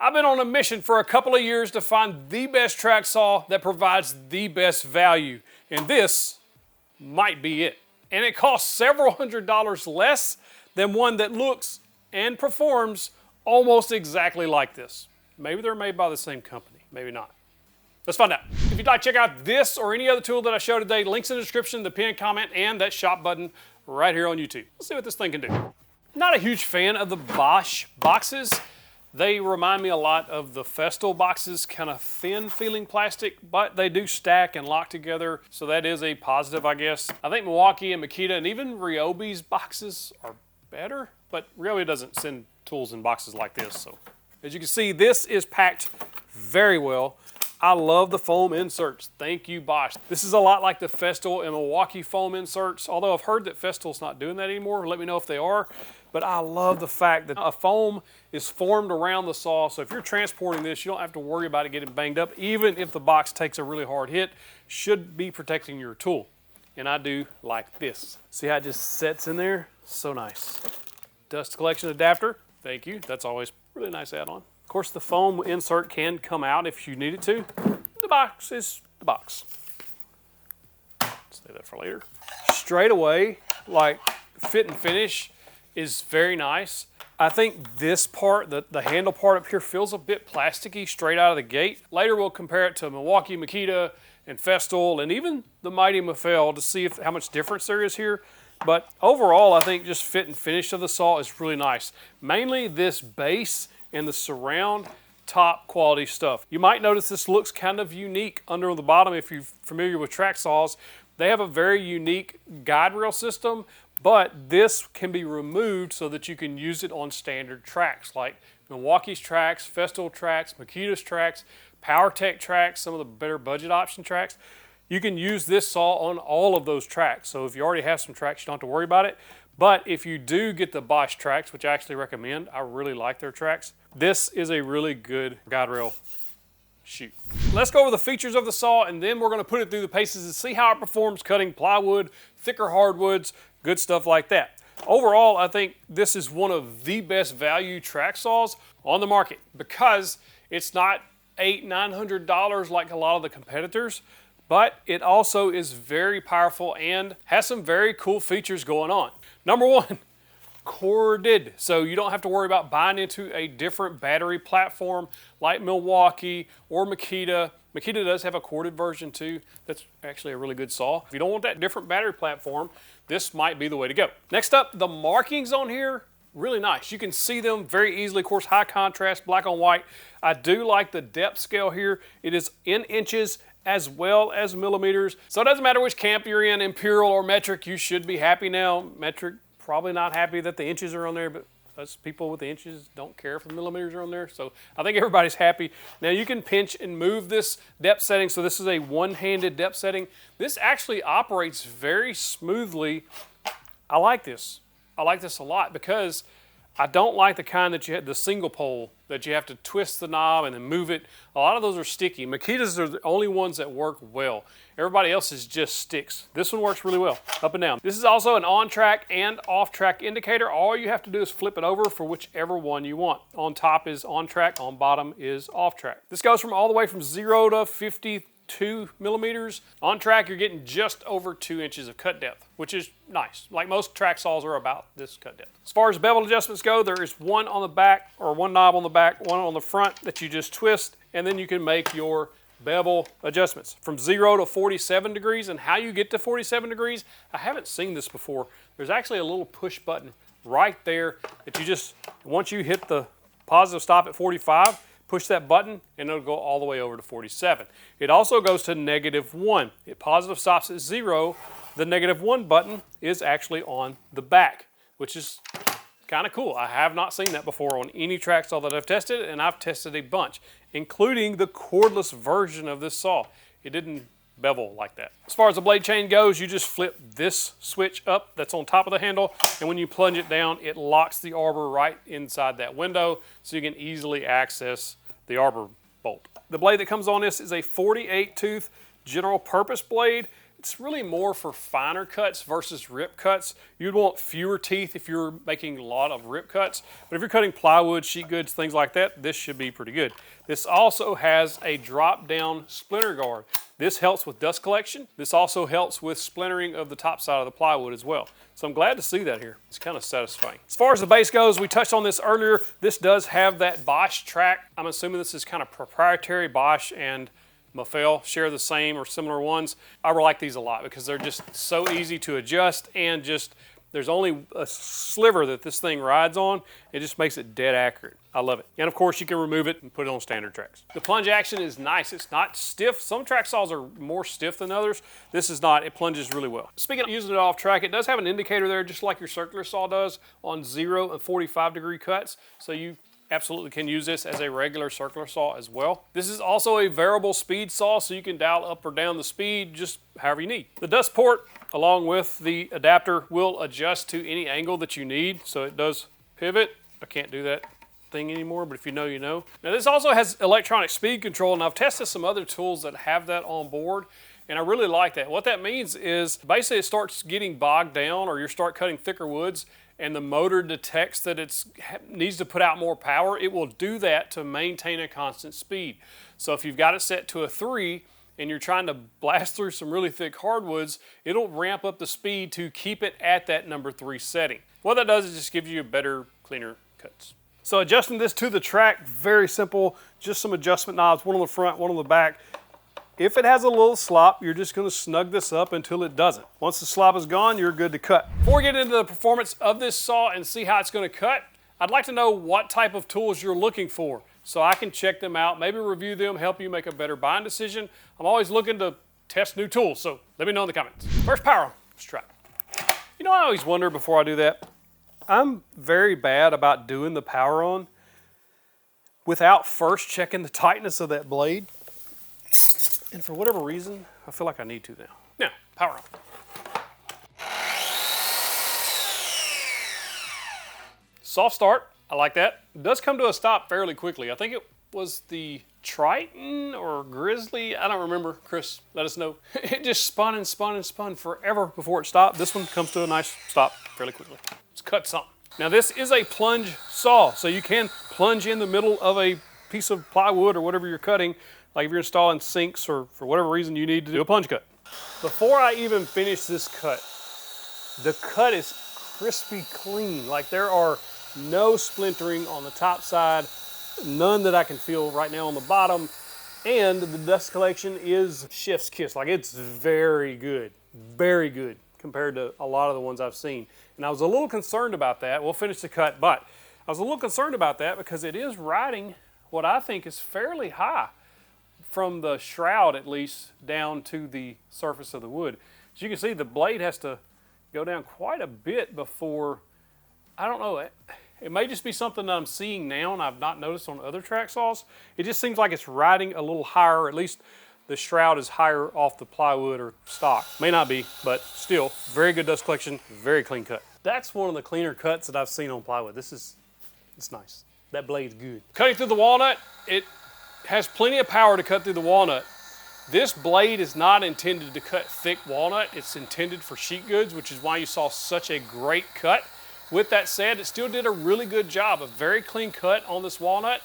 I've been on a mission for a couple of years to find the best track saw that provides the best value, and this might be it. And it costs several $100s less than one that looks and performs almost exactly like this. Maybe they're made by the same company, maybe not. Let's find out. If you'd like to check out this or any other tool that I showed today, links in the description, the pinned comment, and that shop button right here on YouTube. Let's see what this thing can do. Not a huge fan of the Bosch boxes. They remind me a lot of the Festool boxes, kind of thin feeling plastic, but they do stack and lock together, so that is a positive, I guess. I think Milwaukee and Makita and even Ryobi's boxes are better, but Ryobi doesn't send tools in boxes like this. So as you can see, this is packed very well. I love the foam inserts. Thank you, Bosch. This is a lot like the Festool and Milwaukee foam inserts, although I've heard that Festool's not doing that anymore. Let me know if they are. But I love the fact that a foam is formed around the saw, so if you're transporting this, you don't have to worry about it getting banged up, even if the box takes a really hard hit. Should be protecting your tool. And I do like this. See how it just sets in there? So nice. Dust collection adapter. Thank you. That's always a really nice add-on. Of course, the foam insert can come out if you need it to. The box is the box. Save that for later. Straight away, like fit and finish is very nice. I think this part, the handle part up here, feels a bit plasticky straight out of the gate. Later we'll compare it to Milwaukee, Makita, and Festool, and even the mighty Mafel to see how much difference there is here. But overall, I think just fit and finish of the saw is really nice. Mainly this base and the surround, top quality stuff. You might notice this looks kind of unique under the bottom if you're familiar with track saws. They have a very unique guide rail system, but this can be removed so that you can use it on standard tracks like Milwaukee's tracks, Festool tracks, Makita's tracks, PowerTech tracks, some of the better budget option tracks. You can use this saw on all of those tracks. So if you already have some tracks, you don't have to worry about it. But if you do get the Bosch tracks, which I actually recommend, I really like their tracks, this is a really good guide rail shoot. Let's go over the features of the saw, and then we're going to put it through the paces and see how it performs cutting plywood, thicker hardwoods, good stuff like that. Overall, I think this is one of the best value track saws on the market because it's not $800–900 like a lot of the competitors, but it also is very powerful and has some very cool features going on. Number one, corded. So you don't have to worry about buying into a different battery platform like Milwaukee or Makita. Makita does have a corded version too. That's actually a really good saw. If you don't want that different battery platform, this might be the way to go. Next up, the markings on here, really nice. You can see them very easily. Of course, high contrast, black on white. I do like the depth scale here. It is in inches as well as millimeters. So it doesn't matter which camp you're in, imperial or metric, you should be happy now. Metric, probably not happy that the inches are on there, but us people with the inches don't care if the millimeters are on there. So I think everybody's happy. Now you can pinch and move this depth setting. So this is a one-handed depth setting. This actually operates very smoothly. I like this. I like this a lot because I don't like the kind that you had, the single pole, that you have to twist the knob and then move it. A lot of those are sticky. Makita's are the only ones that work well. Everybody else is just sticks. This one works really well, up and down. This is also an on-track and off-track indicator. All you have to do is flip it over for whichever one you want. On top is on-track, on bottom is off-track. This goes from all the way from 0 to 52 millimeters. On track, you're getting just over 2 inches of cut depth, which is nice. Like most track saws are about this cut depth. As far as bevel adjustments go, there is one on the back, or one knob on the back, one on the front that you just twist, and then you can make your bevel adjustments from 0 to 47 degrees. And how you get to 47 degrees, I haven't seen this before. There's actually a little push button right there that you just, once you hit the positive stop at 45, push that button and it'll go all the way over to 47. It also goes to -1. It positive stops at 0. The -1 button is actually on the back, which is kind of cool. I have not seen that before on any track saw that I've tested, and I've tested a bunch, including the cordless version of this saw. It didn't bevel like that. As far as the blade chain goes, you just flip this switch up that's on top of the handle, and when you plunge it down, it locks the arbor right inside that window so you can easily access the arbor bolt. The blade that comes on this is a 48 tooth general purpose blade. It's really more for finer cuts versus rip cuts. You'd want fewer teeth if you're making a lot of rip cuts. But if you're cutting plywood, sheet goods, things like that, this should be pretty good. This also has a drop-down splinter guard. This helps with dust collection. This also helps with splintering of the top side of the plywood as well. So I'm glad to see that here. It's kind of satisfying. As far as the base goes, we touched on this earlier. This does have that Bosch Track. I'm assuming this is kind of proprietary. Bosch and Mafel share the same or similar ones. I really like these a lot because they're just so easy to adjust, and just there's only a sliver that this thing rides on. It just makes it dead accurate. I love it. And of course you can remove it and put it on standard tracks. The plunge action is nice. It's not stiff. Some track saws are more stiff than others. This is not. It plunges really well. Speaking of using it off track, it does have an indicator there just like your circular saw does on 0 and 45-degree cuts. So you absolutely can use this as a regular circular saw as well. This is also a variable speed saw, so you can dial up or down the speed just however you need. The dust port, along with the adapter, will adjust to any angle that you need. So it does pivot. I can't do that thing anymore, but if you know, you know. Now this also has electronic speed control, and I've tested some other tools that have that on board, and I really like that. What that means is basically it starts getting bogged down, or you start cutting thicker woods, and the motor detects that it needs to put out more power. It will do that to maintain a constant speed. So if you've got it set to a 3 and you're trying to blast through some really thick hardwoods, it'll ramp up the speed to keep it at that number 3 setting. What that does is just gives you better, cleaner cuts. So adjusting this to the track, very simple. Just some adjustment knobs, one on the front, one on the back. If it has a little slop, you're just gonna snug this up until it doesn't. Once the slop is gone, you're good to cut. Before we get into the performance of this saw and see how it's gonna cut, I'd like to know what type of tools you're looking for so I can check them out, maybe review them, help you make a better buying decision. I'm always looking to test new tools, so let me know in the comments. First power on, let's try it. You know, I always wonder before I do that, I'm very bad about doing the power on without first checking the tightness of that blade. And for whatever reason, I feel like I need to now. Now, power on. Soft start, I like that. It does come to a stop fairly quickly. I think it was the Triton or Grizzly, I don't remember. Chris, let us know. It just spun and spun and spun forever before it stopped. This one comes to a nice stop fairly quickly. Let's cut something. Now this is a plunge saw, so you can plunge in the middle of a piece of plywood or whatever you're cutting. Like if you're installing sinks or for whatever reason you need to do a plunge cut. Before I even finish this cut, the cut is crispy clean. Like there are no splintering on the top side, none that I can feel right now on the bottom, and the dust collection is chef's kiss. Like it's very good compared to a lot of the ones I've seen. And I was a little concerned about that. We'll finish the cut, but I was a little concerned about that because it is riding what I think is fairly high from the shroud at least down to the surface of the wood. As you can see, the blade has to go down quite a bit before, I don't know, it may just be something that I'm seeing now and I've not noticed on other track saws. It just seems like it's riding a little higher, or at least the shroud is higher off the plywood or stock. May not be, but still, very good dust collection, very clean cut. That's one of the cleaner cuts that I've seen on plywood. It's nice. That blade's good. Cutting through the walnut, it has plenty of power to cut through the walnut. This blade is not intended to cut thick walnut. It's intended for sheet goods, which is why you saw such a great cut. With that said, it still did a really good job. A very clean cut on this walnut.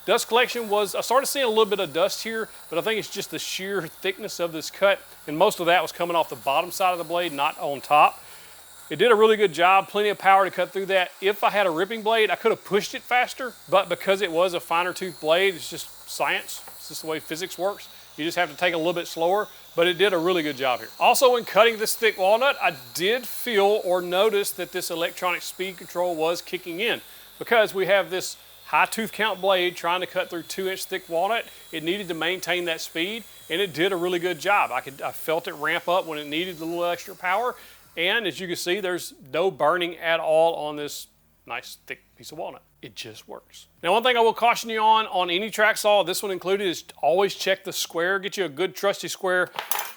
Dust collection was, I started seeing a little bit of dust here, but I think it's just the sheer thickness of this cut, and most of that was coming off the bottom side of the blade, not on top. It did a really good job, plenty of power to cut through that. If I had a ripping blade, I could have pushed it faster, but because it was a finer tooth blade, it's just science. It's just the way physics works. You just have to take it a little bit slower, but it did a really good job here. Also, when cutting this thick walnut, I did feel or notice that this electronic speed control was kicking in because we have this high tooth count blade trying to cut through 2-inch thick walnut. It needed to maintain that speed, and it did a really good job. I felt it ramp up when it needed a little extra power, and as you can see, there's no burning at all on this nice thick piece of walnut. It just works. Now, one thing I will caution you on any track saw, this one included, is always check the square. Get you a good trusty square,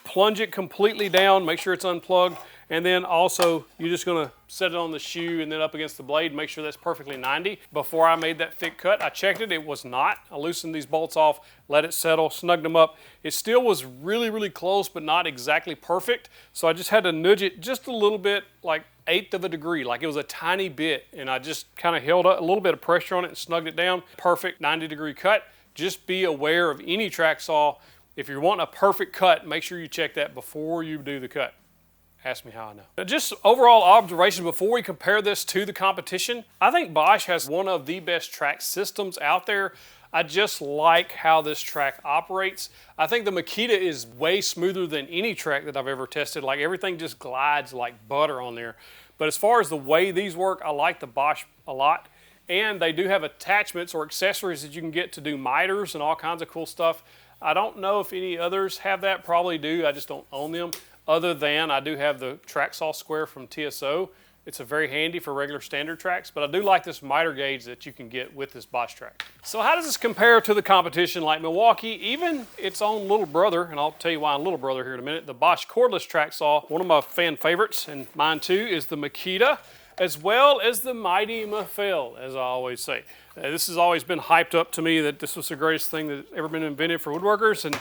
plunge it completely down, make sure it's unplugged, And then also, you're just gonna set it on the shoe and then up against the blade, make sure that's perfectly 90. Before I made that thick cut, I checked it, it was not. I loosened these bolts off, let it settle, snugged them up. It still was really, really close, but not exactly perfect. So I just had to nudge it just a little bit, like 1/8 of a degree, like it was a tiny bit. And I just kind of held a little bit of pressure on it and snugged it down. Perfect 90-degree cut. Just be aware of any track saw. If you're wanting a perfect cut, make sure you check that before you do the cut. Ask me how I know. Just overall observation before we compare this to the competition, I think Bosch has one of the best track systems out there. I just like how this track operates. I think the Makita is way smoother than any track that I've ever tested. Like everything just glides like butter on there. But as far as the way these work, I like the Bosch a lot. And they do have attachments or accessories that you can get to do miters and all kinds of cool stuff. I don't know if any others have that, probably do, I just don't own them. Other than I do have the track saw square from TSO. It's a very handy for regular standard tracks, but I do like this miter gauge that you can get with this Bosch track. So how does this compare to the competition like Milwaukee, even its own little brother, and I'll tell you why little brother here in a minute, the Bosch cordless track saw, one of my fan favorites, and mine too, is the Makita, as well as the mighty Mafell, as I always say. This has always been hyped up to me that this was the greatest thing that's ever been invented for woodworkers, and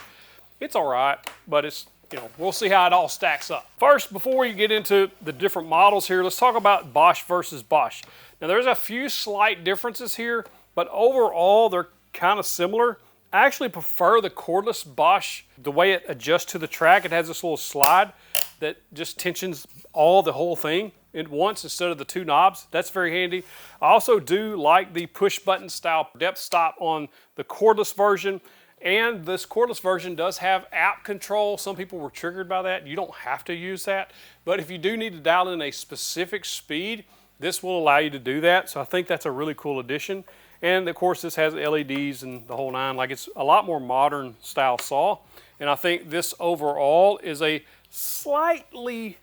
it's all right, but it's, you know, we'll see how it all stacks up. First, before we get into the different models here, let's talk about Bosch versus Bosch. Now, there's a few slight differences here, but overall, they're kind of similar. I actually prefer the cordless Bosch, the way it adjusts to the track. It has this little slide that just tensions the whole thing at once instead of the two knobs. That's very handy. I also do like the push button style depth stop on the cordless version. And this cordless version does have app control. Some people were triggered by that. You don't have to use that. But if you do need to dial in a specific speed, this will allow you to do that. So I think that's a really cool addition. And of course, this has LEDs and the whole nine. Like, it's a lot more modern style saw. And I think this overall is a slightly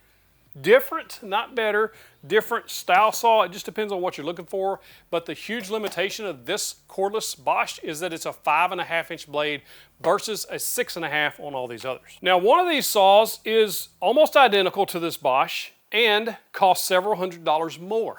different, not better, different style saw. It just depends on what you're looking for. But the huge limitation of this cordless Bosch is that it's a 5.5-inch blade versus a 6.5 on all these others. Now, one of these saws is almost identical to this Bosch and costs several $100s more,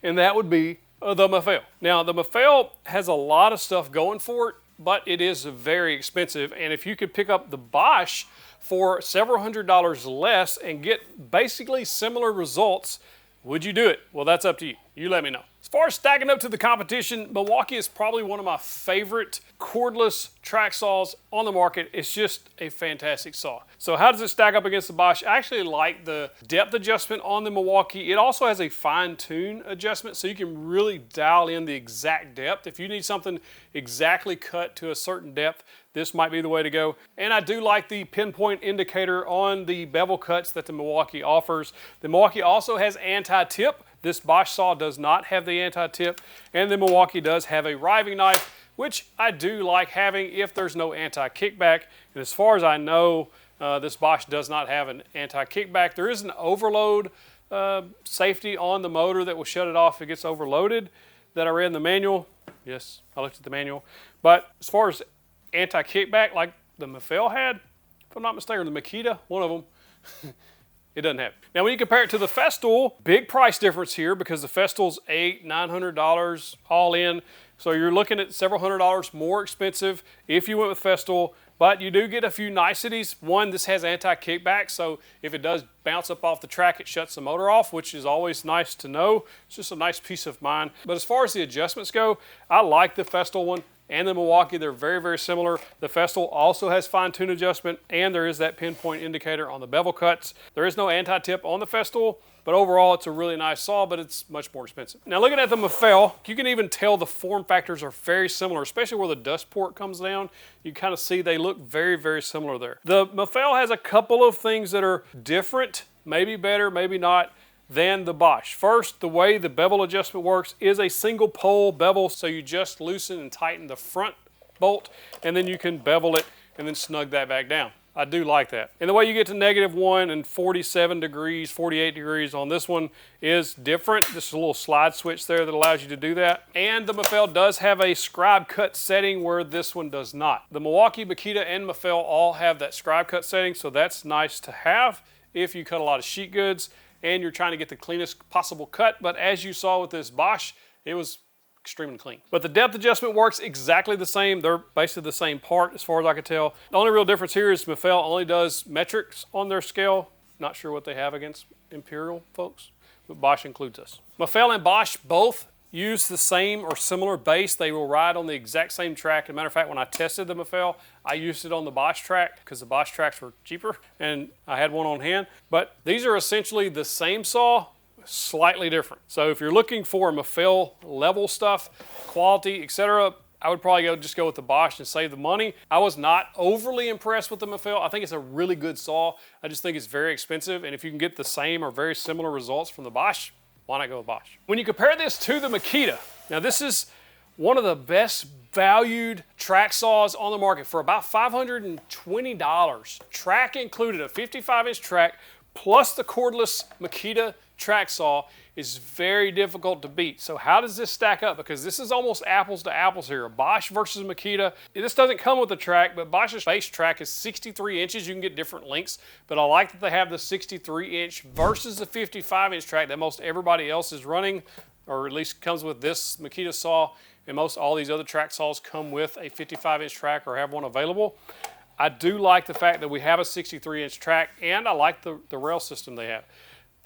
and that would be the Mafell. Now, the Mafell has a lot of stuff going for it, but it is very expensive. And if you could pick up the Bosch for several $100s less and get basically similar results, would you do it? Well, that's up to you. You let me know. As far as stacking up to the competition, Milwaukee is probably one of my favorite cordless track saws on the market. It's just a fantastic saw. So how does it stack up against the Bosch? I actually like the depth adjustment on the Milwaukee. It also has a fine-tune adjustment, so you can really dial in the exact depth. If you need something exactly cut to a certain depth, this might be the way to go. And I do like the pinpoint indicator on the bevel cuts that the Milwaukee offers. The Milwaukee also has anti-tip. This Bosch saw does not have the anti-tip, and the Milwaukee does have a riving knife, which I do like having if there's no anti-kickback. And as far as I know, this Bosch does not have an anti-kickback. There is an overload safety on the motor that will shut it off if it gets overloaded that I read in the manual. Yes, I looked at the manual. But as far as anti-kickback like the Mafell had, if I'm not mistaken, the Makita, one of them, it doesn't have it. Now, when you compare it to the Festool, big price difference here because the Festool's $800, $900 all in. So you're looking at several $100s more expensive if you went with Festool, but you do get a few niceties. One, this has anti-kickback, so if it does bounce up off the track, it shuts the motor off, which is always nice to know. It's just a nice peace of mind. But as far as the adjustments go, I like the Festool one and the Milwaukee. They're very, very similar. The Festool also has fine-tune adjustment, and there is that pinpoint indicator on the bevel cuts. There is no anti-tip on the Festool, but overall, it's a really nice saw, but it's much more expensive. Now, looking at the Mafell, you can even tell the form factors are very similar, especially where the dust port comes down. You kind of see they look very, very similar there. The Mafell has a couple of things that are different, maybe better, maybe not, than the Bosch. First, the way the bevel adjustment works is a single pole bevel, so you just loosen and tighten the front bolt, and then you can bevel it and then snug that back down. I do like that. And the way you get to -1 and 47 degrees, 48 degrees on this one is different. This is a little slide switch there that allows you to do that. And the Mafell does have a scribe cut setting where this one does not. The Milwaukee, Makita, and Mafell all have that scribe cut setting, so that's nice to have if you cut a lot of sheet goods and you're trying to get the cleanest possible cut. But as you saw with this Bosch, it was extremely clean. But the depth adjustment works exactly the same. They're basically the same part as far as I can tell. The only real difference here is Mafell only does metrics on their scale. Not sure what they have against Imperial folks, but Bosch includes us. Mafell and Bosch both use the same or similar base. They will ride on the exact same track. As a matter of fact, when I tested the Mafell, I used it on the Bosch Track because the Bosch Tracks were cheaper and I had one on hand. But these are essentially the same saw, slightly different. So if you're looking for Mafell level stuff, quality, etc., I would probably just go with the Bosch and save the money. I was not overly impressed with the Mafell. I think it's a really good saw. I just think it's very expensive, and if you can get the same or very similar results from the Bosch, why not go with Bosch? When you compare this to the Makita, now this is one of the best valued track saws on the market for about $520. Track included, a 55-inch track plus the cordless Makita track saw is very difficult to beat. So how does this stack up? Because this is almost apples to apples here. Bosch versus Makita. This doesn't come with the track, but Bosch's base track is 63 inches. You can get different lengths, but I like that they have the 63-inch versus the 55-inch track that most everybody else is running, or at least comes with this Makita saw, and most all these other track saws come with a 55-inch track or have one available. I do like the fact that we have a 63-inch track, and I like the rail system they have.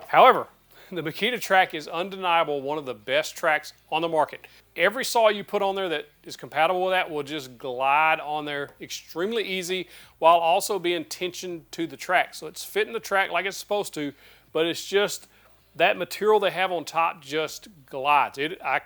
However, the Makita track is undeniable one of the best tracks on the market. Every saw you put on there that is compatible with that will just glide on there extremely easy while also being tensioned to the track. So it's fitting the track like it's supposed to, but it's just that material they have on top just glides. I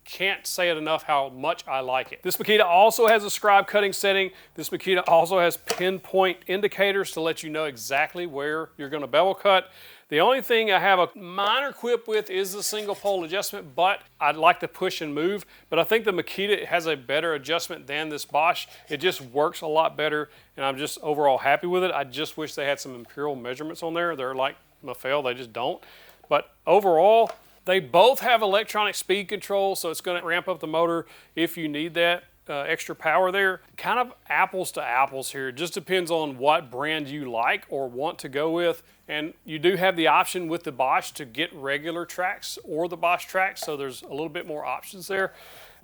can't say it enough how much I like it. This Makita also has a scribe cutting setting. This Makita also has pinpoint indicators to let you know exactly where you're going to bevel cut. The only thing I have a minor quip with is the single pole adjustment, but I'd like to push and move. But I think the Makita has a better adjustment than this Bosch. It just works a lot better, and I'm just overall happy with it. I just wish they had some Imperial measurements on there. They're like Mafell, they just don't. But overall, they both have electronic speed control, so it's going to ramp up the motor if you need that extra power there. Kind of apples to apples here. It just depends on what brand you like or want to go with. And you do have the option with the Bosch to get regular tracks or the Bosch tracks, so there's a little bit more options there.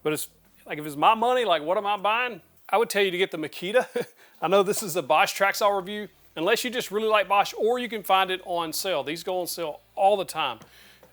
But it's like, if it's my money, like what am I buying? I would tell you to get the Makita. I know this is a Bosch Track Saw review, unless you just really like Bosch, or you can find it on sale. These go on sale all the time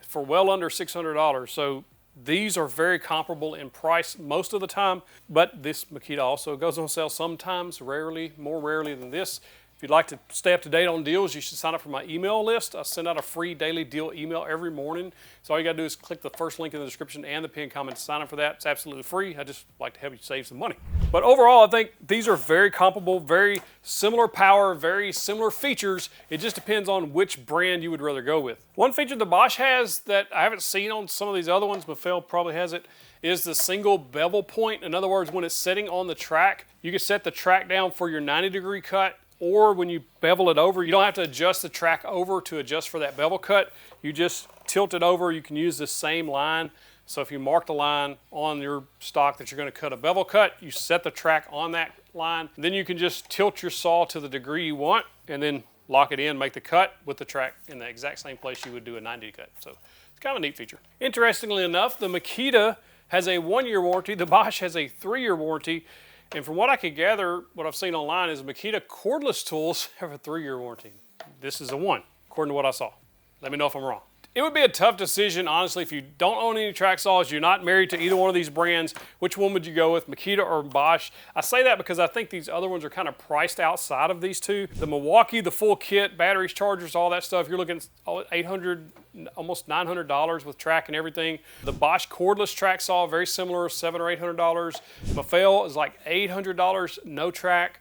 for well under $600. So these are very comparable in price most of the time, but this Makita also goes on sale sometimes, rarely, more rarely than this. If you'd like to stay up to date on deals, you should sign up for my email list. I send out a free daily deal email every morning. So all you gotta do is click the first link in the description and the pinned comment to sign up for that. It's absolutely free. I just like to help you save some money. But overall, I think these are very comparable, very similar power, very similar features. It just depends on which brand you would rather go with. One feature the Bosch has that I haven't seen on some of these other ones, Mafell probably has it, is the single bevel point. In other words, when it's sitting on the track, you can set the track down for your 90-degree cut, or when you bevel it over, you don't have to adjust the track over to adjust for that bevel cut. You just tilt it over. You can use the same line. So if you mark the line on your stock that you're going to cut a bevel cut, you set the track on that line. Then you can just tilt your saw to the degree you want and then lock it in, make the cut with the track in the exact same place you would do a 90 cut. So it's kind of a neat feature. Interestingly enough, the Makita has a 1-year warranty. The Bosch has a 3-year warranty. And from what I could gather, what I've seen online is Makita cordless tools have a 3-year warranty. This is a 1, according to what I saw. Let me know if I'm wrong. It would be a tough decision, honestly, if you don't own any track saws, you're not married to either one of these brands, which one would you go with, Makita or Bosch? I say that because I think these other ones are kind of priced outside of these two. The Milwaukee, the full kit, batteries, chargers, all that stuff, you're looking at $800, almost $900 with track and everything. The Bosch cordless track saw, very similar, $700 or $800. Mafell is like $800, no track.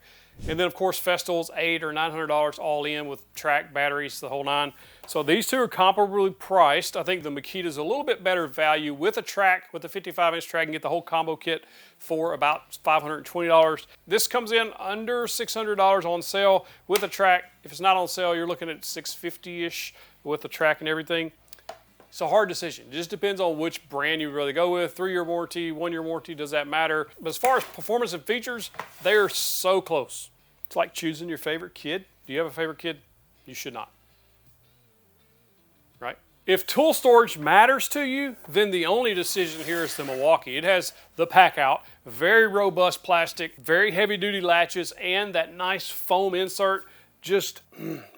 And then of course Festool's $800 or $900 all in with track, batteries, the whole nine. So these two are comparably priced. I think the Makita is a little bit better value with a track, with a 55-inch track, and get the whole combo kit for about $520. This comes in under $600 on sale with a track. If it's not on sale, you're looking at $650-ish with the track and everything. It's a hard decision. It just depends on which brand you would rather go with. 3-year warranty, 1-year warranty, does that matter? But as far as performance and features, they're so close. It's like choosing your favorite kid. Do you have a favorite kid? You should not. If tool storage matters to you, then the only decision here is the Milwaukee. It has the pack out, very robust plastic, very heavy duty latches, and that nice foam insert. Just,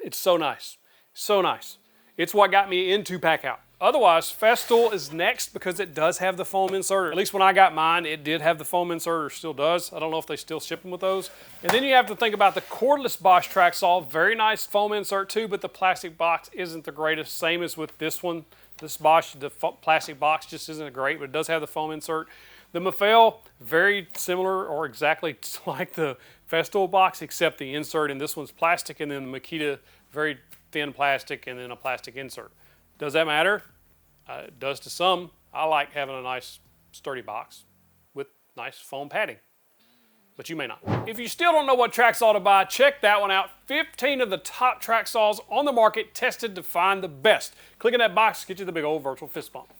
it's so nice, so nice. It's what got me into pack out. Otherwise, Festool is next because it does have the foam inserter. At least when I got mine, it did have the foam inserter, still does. I don't know if they still ship them with those. And then you have to think about the cordless Bosch Track Saw. Very nice foam insert too, but the plastic box isn't the greatest. Same as with this one. This Bosch, the plastic box just isn't great, but it does have the foam insert. The Mafel, very similar or exactly like the Festool box, except the insert in this one's plastic, and then the Makita, very thin plastic, and then a plastic insert. Does that matter? It does to some. I like having a nice sturdy box with nice foam padding, but you may not. If you still don't know what track saw to buy, check that one out. 15 of the top track saws on the market, tested to find the best. Click in that box, get you the big old virtual fist bump.